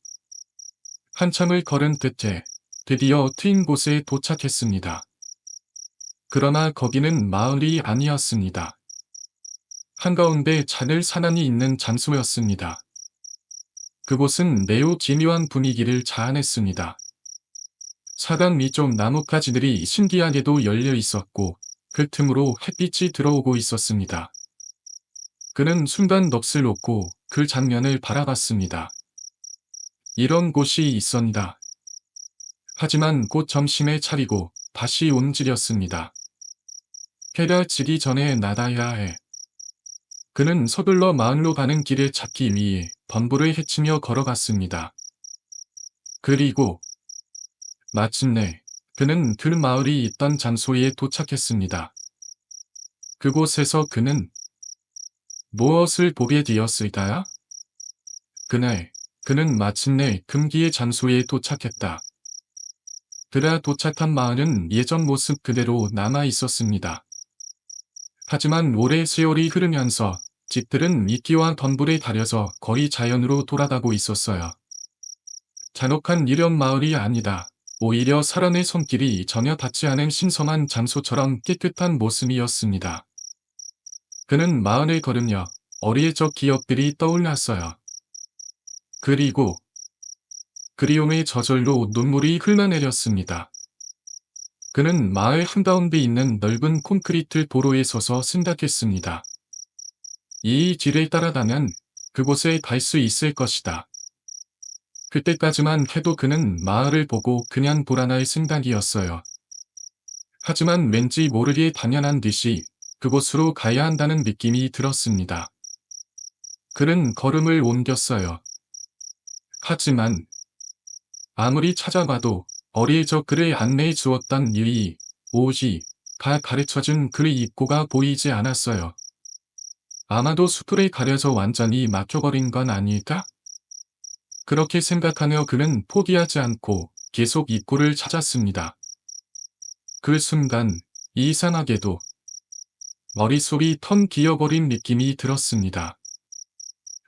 [SPEAKER 1] 한참을 걸은 끝에 드디어 트인 곳에 도착했습니다. 그러나 거기는 마을이 아니었습니다. 한가운데 하늘 산안이 있는 장소였습니다. 그곳은 매우 기묘한 분위기를 자아냈습니다. 사당 위쪽 나뭇가지들이 신기하게도 열려 있었고 그 틈으로 햇빛이 들어오고 있었습니다. 그는 순간 넋을 놓고 그 장면을 바라봤습니다. 이런 곳이 있었다. 하지만 곧 점심에 차리고 다시 움직였습니다. 해가 지기 전에 나가야 해. 그는 서둘러 마을로 가는 길을 찾기 위해 번부를 헤치며 걸어갔습니다. 그리고 마침내 그는 그 마을이 있던 장소에 도착했습니다. 그곳에서 그는 무엇을 보게 되었을까요? 그날 그는 마침내 금기의 장소에 도착했다. 그가 도착한 마을은 예전 모습 그대로 남아 있었습니다. 하지만 오래 세월이 흐르면서 집들은 이끼와 덤불에 가려서 거의 자연으로 돌아가고 있었어요. 잔혹한 이런 마을이 아니다. 오히려 사람의 손길이 전혀 닿지 않은 신성한 장소처럼 깨끗한 모습이었습니다. 그는 마을을 걸으며 어리의 적 기억들이 떠올랐어요. 그리고 그리움의 저절로 눈물이 흘러내렸습니다. 그는 마을 한가운데 있는 넓은 콘크리트 도로에 서서 생각했습니다. 이 길을 따라가면 그곳에 갈 수 있을 것이다. 그때까지만 해도 그는 마을을 보고 그냥 돌아갈 생각이었어요. 하지만 왠지 모르게 당연한 듯이 그곳으로 가야 한다는 느낌이 들었습니다. 그는 걸음을 옮겼어요. 하지만 아무리 찾아봐도 어리에저 그를 안내해 주었던 유이, 오지가 가르쳐준 그 입구가 보이지 않았어요. 아마도 숲풀에 가려져 완전히 막혀버린 건 아닐까? 그렇게 생각하며 그는 포기하지 않고 계속 입구를 찾았습니다. 그 순간 이상하게도 머릿속이 텅 비어버린 느낌이 들었습니다.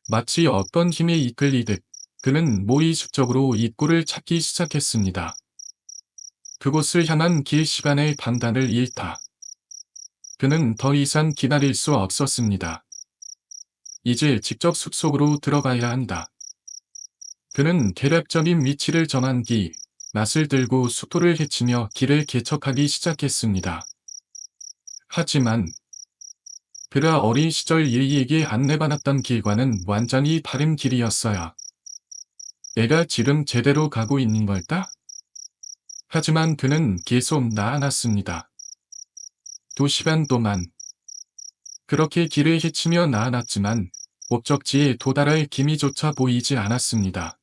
[SPEAKER 1] 마치 어떤 힘에 이끌리듯 그는 무의식적으로 입구를 찾기 시작했습니다. 그곳을 향한 길 시간의 반단을 잃다. 그는 더 이상 기다릴 수 없었습니다. 이제 직접 숲속으로 들어가야 한다. 그는 대략적인 위치를 정한 뒤 낫을 들고 숲돌을 헤치며 길을 개척하기 시작했습니다. 하지만 그가 어린 시절 예이에게 안내받았던 길과는 완전히 다른 길이었어요. 내가 지금 제대로 가고 있는 걸까? 하지만 그는 계속 나아갔습니다. 2시간 동안 그렇게 길을 헤치며 나아갔지만 목적지에 도달할 기미조차 보이지 않았습니다.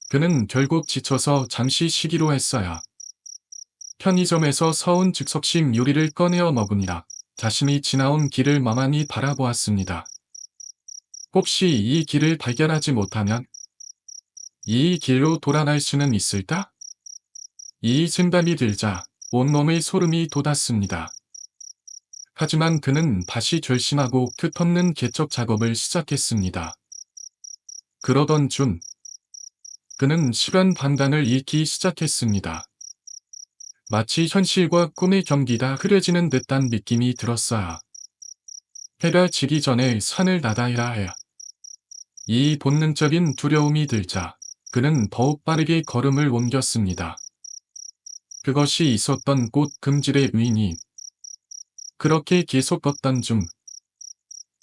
[SPEAKER 1] 그는 결국 지쳐서 잠시 쉬기로 했어요. 편의점에서 서운 즉석식 요리를 꺼내어 먹으니라 자신이 지나온 길을 멍하니 바라보았습니다. 혹시 이 길을 발견하지 못하면 이 길로 돌아갈 수는 있을까? 이 생각이 들자 온몸의 소름이 돋았습니다. 하지만 그는 다시 결심하고 끝없는 개척 작업을 시작했습니다. 그러던 중 그는 시간 판단을 잃기 시작했습니다. 마치 현실과 꿈의 경기가 흐려지는 듯한 느낌이 들었어요. 해가 지기 전에 산을 나가야 해야. 이 본능적인 두려움이 들자 그는 더욱 빠르게 걸음을 옮겼습니다. 그것이 있었던 꽃 금질의 위니. 그렇게 계속 걷던 중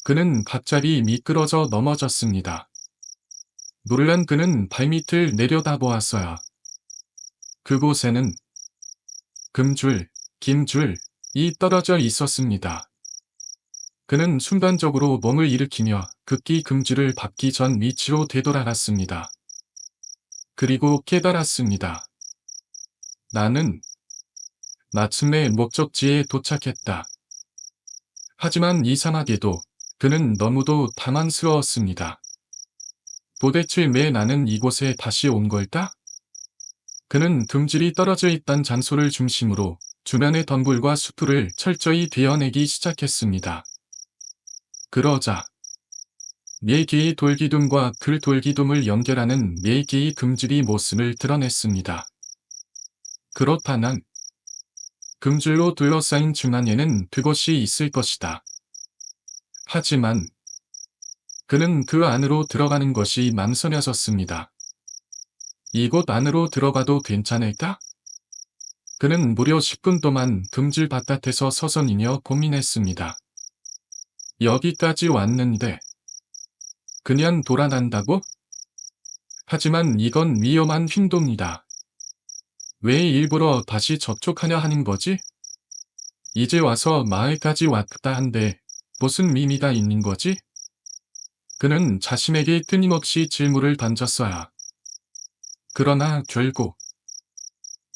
[SPEAKER 1] 그는 갑자기 미끄러져 넘어졌습니다. 놀란 그는 발밑을 내려다보았어요. 그곳에는 금줄, 김줄이 떨어져 있었습니다. 그는 순간적으로 몸을 일으키며 급기 금줄을 밟기 전 위치로 되돌아갔습니다. 그리고 깨달았습니다. 나는 마침내 목적지에 도착했다. 하지만 이상하게도 그는 너무도 당황스러웠습니다. 도대체 왜 나는 이곳에 다시 온 걸까? 그는 금질이 떨어져 있던 장소를 중심으로 주변의 덤불과 수풀을 철저히 베어내기 시작했습니다. 그러자 4개의 돌기둥과 그 돌기둥을 연결하는 4개의 금질이 모습을 드러냈습니다. 그렇다면 금줄로 둘러싸인 중앙에는 그것이 있을 것이다. 하지만 그는 그 안으로 들어가는 것이 망설여졌습니다. 이곳 안으로 들어가도 괜찮을까? 그는 무려 10분 동안 금줄 바깥에서 서성이며 고민했습니다. 여기까지 왔는데 그냥 돌아간다고? 하지만 이건 위험한 행동이다. 왜 일부러 다시 접촉하려 하는 거지? 이제 와서 마을까지 왔다 한데 무슨 의미가 있는 거지? 그는 자신에게 끊임없이 질문을 던졌어요. 그러나 결국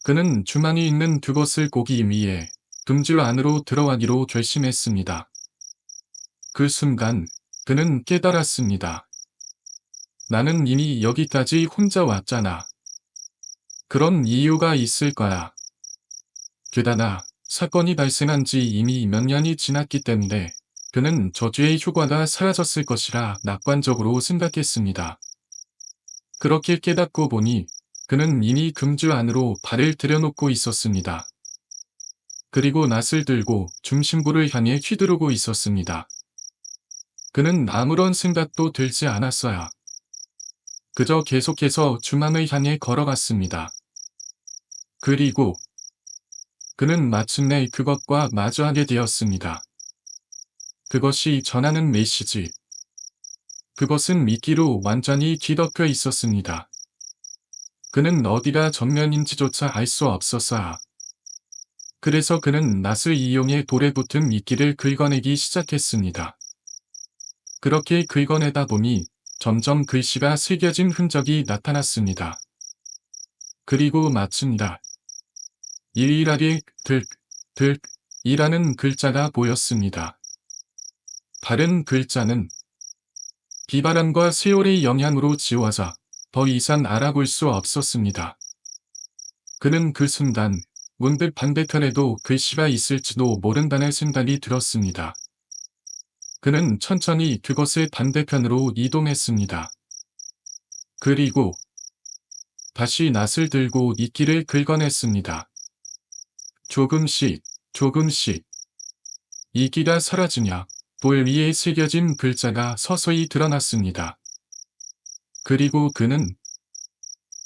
[SPEAKER 1] 그는 주망이 있는 그곳을 고기 위해 금줄 안으로 들어가기로 결심했습니다. 그 순간 그는 깨달았습니다. 나는 이미 여기까지 혼자 왔잖아. 그런 이유가 있을 거야. 게다가 사건이 발생한 지 이미 몇 년이 지났기 때문에 그는 저주의 효과가 사라졌을 것이라 낙관적으로 생각했습니다. 그렇게 깨닫고 보니 그는 이미 금줄 안으로 발을 들여놓고 있었습니다. 그리고 낫을 들고 중심부를 향해 휘두르고 있었습니다. 그는 아무런 생각도 들지 않았어요. 그저 계속해서 중앙을 향해 걸어갔습니다. 그리고 그는 마침내 그것과 마주하게 되었습니다. 그것이 전하는 메시지. 그것은 미끼로 완전히 뒤덮여 있었습니다. 그는 어디가 정면인지조차 알 수 없었어요. 그래서 그는 낫을 이용해 돌에 붙은 미끼를 긁어내기 시작했습니다. 그렇게 긁어내다 보니 점점 글씨가 새겨진 흔적이 나타났습니다. 그리고 마침내 일일하게 이라는 글자가 보였습니다. 다른 글자는 비바람과 세월의 영향으로 지워져 더 이상 알아볼 수 없었습니다. 그는 그 순간 문득 반대편에도 글씨가 있을지도 모른다는 생각이 들었습니다. 그는 천천히 그것의 반대편으로 이동했습니다. 그리고 다시 낫을 들고 이끼를 긁어냈습니다. 조금씩 이끼가 사라지며 돌 위에 새겨진 글자가 서서히 드러났습니다. 그리고 그는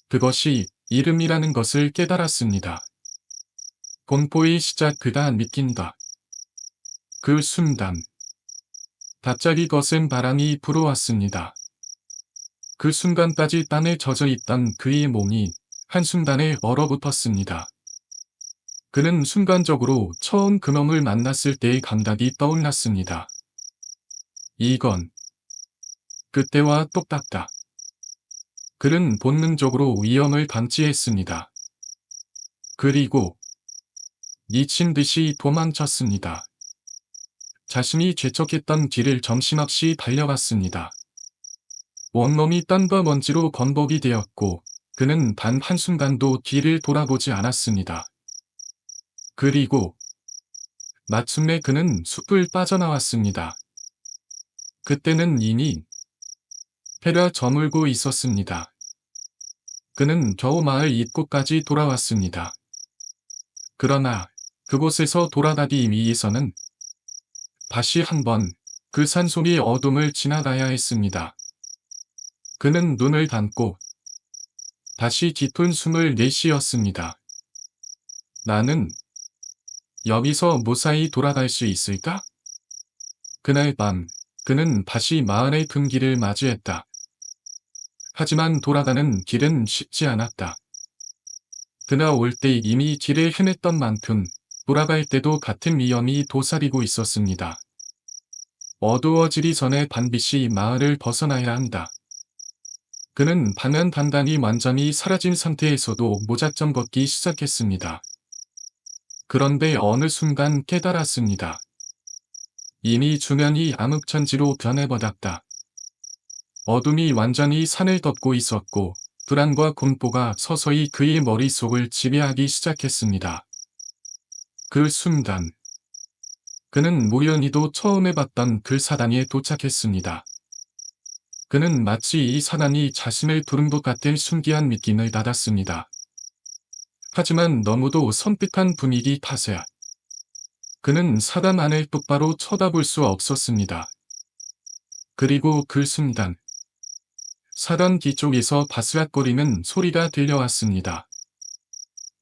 [SPEAKER 1] 그것이 이름이라는 것을 깨달았습니다. 공포의 시작 그가 느낀다. 그 순간 갑자기 거센 바람이 불어왔습니다. 그 순간까지 땀에 젖어 있던 그의 몸이 한순간에 얼어붙었습니다. 그는 순간적으로 처음 그놈을 만났을 때의 감각이 떠올랐습니다. 이건 그때와 똑같다. 그는 본능적으로 위험을 방치했습니다. 그리고 미친 듯이 도망쳤습니다. 자신이 죄책했던 뒤를 정신없이 달려갔습니다. 온몸이 땀과 먼지로 건복이 되었고 그는 단 한순간도 뒤를 돌아보지 않았습니다. 그리고 마침내 그는 숲을 빠져나왔습니다. 그때는 이미 해가 저물고 있었습니다. 그는 겨우 마을 입구까지 돌아왔습니다. 그러나 그곳에서 돌아가기 위해서는 다시 한번 그 산속의 어둠을 지나가야 했습니다. 그는 눈을 감고 다시 깊은 숨을 내쉬었습니다. 나는 여기서 무사히 돌아갈 수 있을까? 그날 밤 그는 다시 마을의 등길을 맞이했다. 하지만 돌아가는 길은 쉽지 않았다. 그나 올 때 이미 길을 헤맸던 만큼 돌아갈 때도 같은 위험이 도사리고 있었습니다. 어두워지기 전에 반드시 마을을 벗어나야 한다. 그는 방향 판단이 완전히 사라진 상태에서도 무작정 걷기 시작했습니다. 그런데 어느 순간 깨달았습니다. 이미 주변이 암흑천지로 변해버렸다. 어둠이 완전히 산을 덮고 있었고 불안과 공포가 서서히 그의 머릿속을 지배하기 시작했습니다. 그 순간 그는 우연히도 처음 해봤던 그 사당에 도착했습니다. 그는 마치 이 사당이 자신을 부른 것 같은 신기한 느낌을 받았습니다. 하지만 너무도 섬뜩한 분위기 탓에 그는 사당 안을 똑바로 쳐다볼 수 없었습니다. 그리고 그 순간 사당 뒤쪽에서 바스락거리는 소리가 들려왔습니다.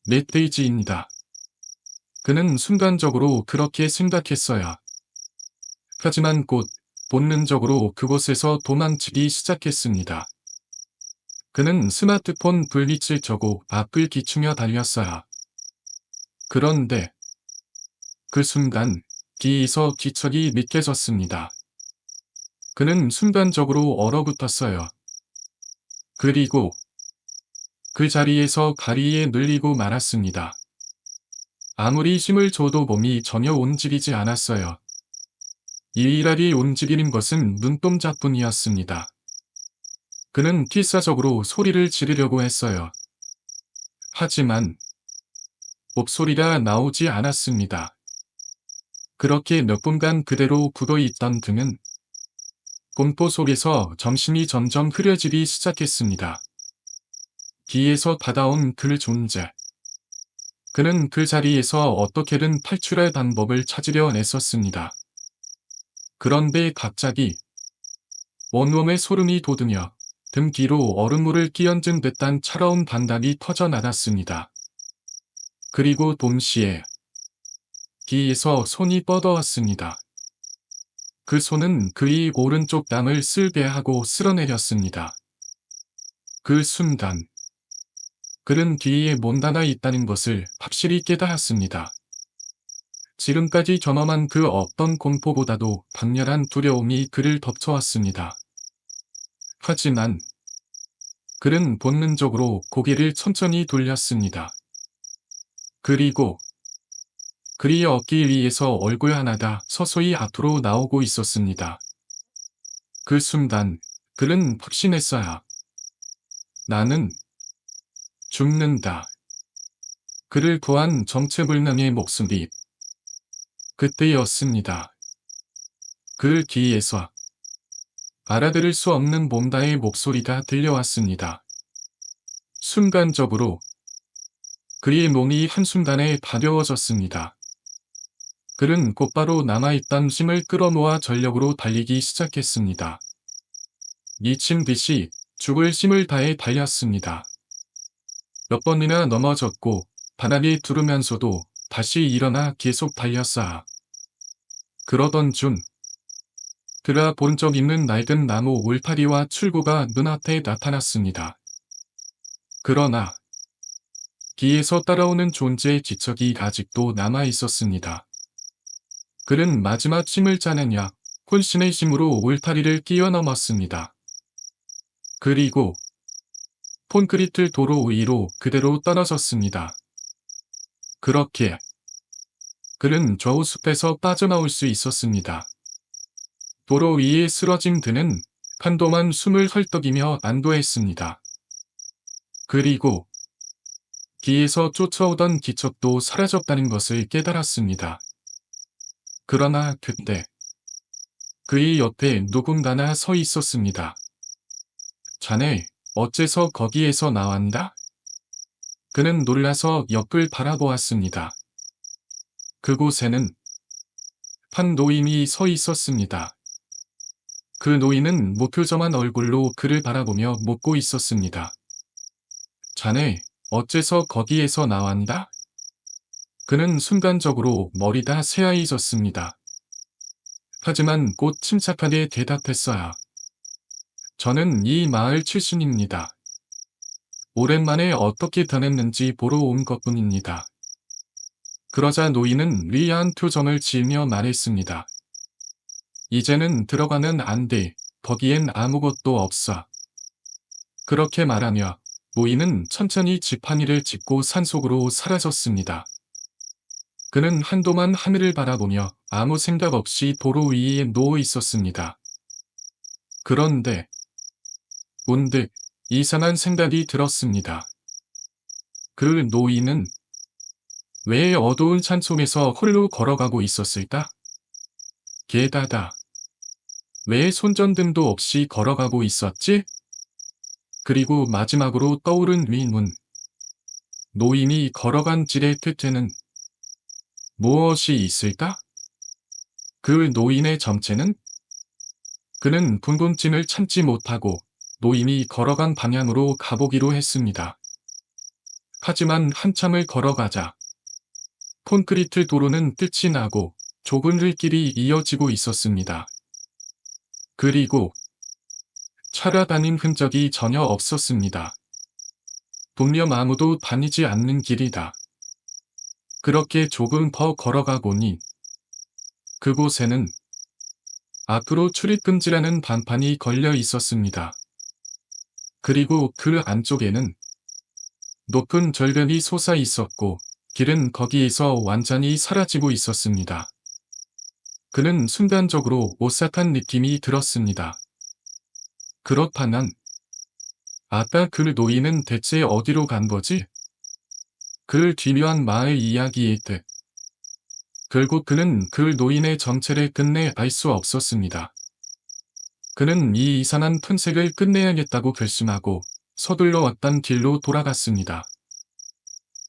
[SPEAKER 1] 멧돼지입니다. 그는 순간적으로 그렇게 생각했어요. 하지만 곧 본능적으로 그곳에서 도망치기 시작했습니다. 그는 스마트폰 불빛을 켜고 앞을 기추며 달렸어요. 그런데 그 순간 뒤에서 뒤척이 느껴졌습니다. 그는 순간적으로 얼어붙었어요. 그리고 그 자리에서 가리에 눌리고 말았습니다. 아무리 힘을 줘도 몸이 전혀 움직이지 않았어요. 유일하게 움직이는 것은 눈동자뿐이었습니다. 그는 필사적으로 소리를 지르려고 했어요. 하지만 목소리가 나오지 않았습니다. 그렇게 몇 분간 그대로 굳어있던 그는 공포 속에서 정신이 점점 흐려지기 시작했습니다. 뒤에서 다가온 그 존재. 그는 그 자리에서 어떻게든 탈출할 방법을 찾으려 애썼습니다. 그런데 갑자기 온몸에 소름이 돋으며 등 뒤로 얼음물을 끼얹은 듯한 차가운 반감이 터져나갔습니다. 그리고 동시에 뒤에서 손이 뻗어왔습니다. 그 손은 그의 오른쪽 뺨을 쓸게 하고 쓸어내렸습니다. 그 순간 그는 뒤에 뭔가 있다는 것을 확실히 깨달았습니다. 지금까지 경험한 그 어떤 공포보다도 강렬한 두려움이 그를 덮쳐왔습니다. 하지만 그는 본능적으로 고개를 천천히 돌렸습니다. 그리고 그의 어깨 위에서 얼굴 하나가 서서히 앞으로 나오고 있었습니다. 그 순간 그는 확신했어요. 나는 죽는다. 그를 구한 정체불명의 목소리. 그때였습니다. 그 귀에서 알아들을 수 없는 뭔가의 목소리가 들려왔습니다. 순간적으로 그의 몸이 한순간에 가벼워졌습니다. 그는 곧바로 남아있던 힘을 끌어모아 전력으로 달리기 시작했습니다. 미친 듯이 죽을 힘을 다해 달렸습니다. 몇 번이나 넘어졌고 바닥에 두르면서도 다시 일어나 계속 달렸어요. 그러던 중 그가 본 적 있는 낡은 나무 울타리와 출구가 눈앞에 나타났습니다. 그러나 뒤에서 따라오는 존재의 기척이 아직도 남아 있었습니다. 그는 마지막 힘을 짜내냐 혼신의 힘으로 울타리를 뛰어넘었습니다. 그리고 콘크리트 도로 위로 그대로 떨어졌습니다. 그렇게 그는 겨우 숲에서 빠져나올 수 있었습니다. 도로 위에 쓰러진 그는 한동안 숨을 헐떡이며 안도했습니다. 그리고 뒤에서 쫓아오던 기척도 사라졌다는 것을 깨달았습니다. 그러나 그때 그의 옆에 누군가나 서 있었습니다. 자네, 어째서 거기에서 나왔나? 그는 놀라서 옆을 바라보았습니다. 그곳에는 한 노인이 서 있었습니다. 그 노인은 무표정한 얼굴로 그를 바라보며 묻고 있었습니다. 자네, 어째서 거기에서 나왔나? 그는 순간적으로 머리가 새하얘졌습니다. 하지만 곧 침착하게 대답했어요. 저는 이 마을 출신입니다. 오랜만에 어떻게 변했는지 보러 온 것뿐입니다. 그러자 노인은 의아한 표정을 지으며 말했습니다. 이제는 들어가면 안 돼. 거기엔 아무것도 없어. 그렇게 말하며 노인은 천천히 지팡이를 짚고 산속으로 사라졌습니다. 그는 한동안 하늘을 바라보며 아무 생각 없이 도로 위에 누워 있었습니다. 그런데 문득 이상한 생각이 들었습니다. 그 노인은 왜 어두운 산속에서 홀로 걸어가고 있었을까? 게다가 왜 손전등도 없이 걸어가고 있었지? 그리고 마지막으로 떠오른 의문. 노인이 걸어간 길의 끝에는 무엇이 있을까? 그 노인의 정체는? 그는 궁금증을 참지 못하고 노인이 걸어간 방향으로 가보기로 했습니다. 하지만 한참을 걸어가자 콘크리트 도로는 끝이 나고 좁은 길이 이어지고 있었습니다. 그리고 차가 다닌 흔적이 전혀 없었습니다. 분명 아무도 다니지 않는 길이다. 그렇게 조금 더 걸어가 보니 그곳에는 앞으로 출입금지라는 반판이 걸려 있었습니다. 그리고 그 안쪽에는 높은 절벽이 솟아 있었고 길은 거기에서 완전히 사라지고 있었습니다. 그는 순간적으로 오싹한 느낌이 들었습니다. 그렇다면 아까 그 노인은 대체 어디로 간 거지? 그 기묘한 마을 이야기의 뜻. 결국 그는 그 노인의 정체를 끝내 알 수 없었습니다. 그는 이 이상한 탐색을 끝내야겠다고 결심하고 서둘러 왔던 길로 돌아갔습니다.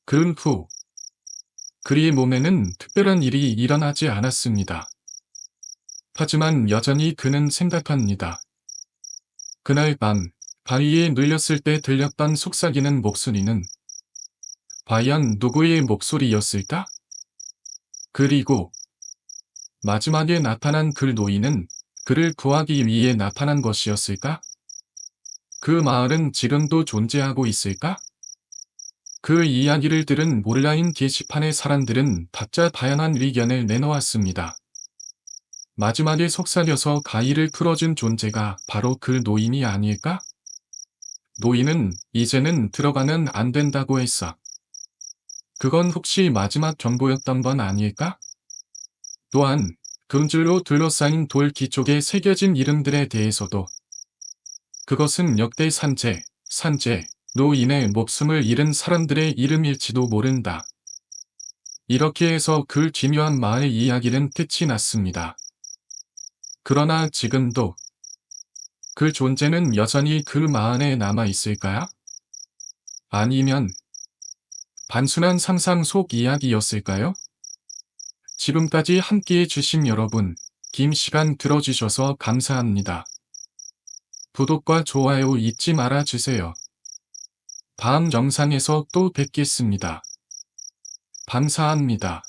[SPEAKER 1] 그 후 그의 몸에는 특별한 일이 일어나지 않았습니다. 하지만 여전히 그는 생각합니다. 그날 밤 바위에 눌렸을 때 들렸던 속삭이는 목소리는 과연 누구의 목소리였을까? 그리고 마지막에 나타난 그 노인은 그를 구하기 위해 나타난 것이었을까? 그 마을은 지금도 존재하고 있을까? 그 이야기를 들은 온라인 게시판의 사람들은 각자 다양한 의견을 내놓았습니다. 마지막에 속삭여서 가위를 풀어준 존재가 바로 그 노인이 아닐까? 노인은 이제는 들어가면 안 된다고 했어. 그건 혹시 마지막 경고였던 건 아닐까? 또한 금줄로 둘러싸인 돌 기쪽에 새겨진 이름들에 대해서도 그것은 역대 산재, 노인의 목숨을 잃은 사람들의 이름일지도 모른다. 이렇게 해서 그 기묘한 마을 이야기는 끝이 났습니다. 그러나 지금도 그 존재는 여전히 그 마을에 남아 있을까요? 아니면 단순한 상상 속 이야기였을까요? 지금까지 함께해 주신 여러분, 긴 시간 들어주셔서 감사합니다. 구독과 좋아요 잊지 말아 주세요. 다음 영상에서 또 뵙겠습니다. 감사합니다.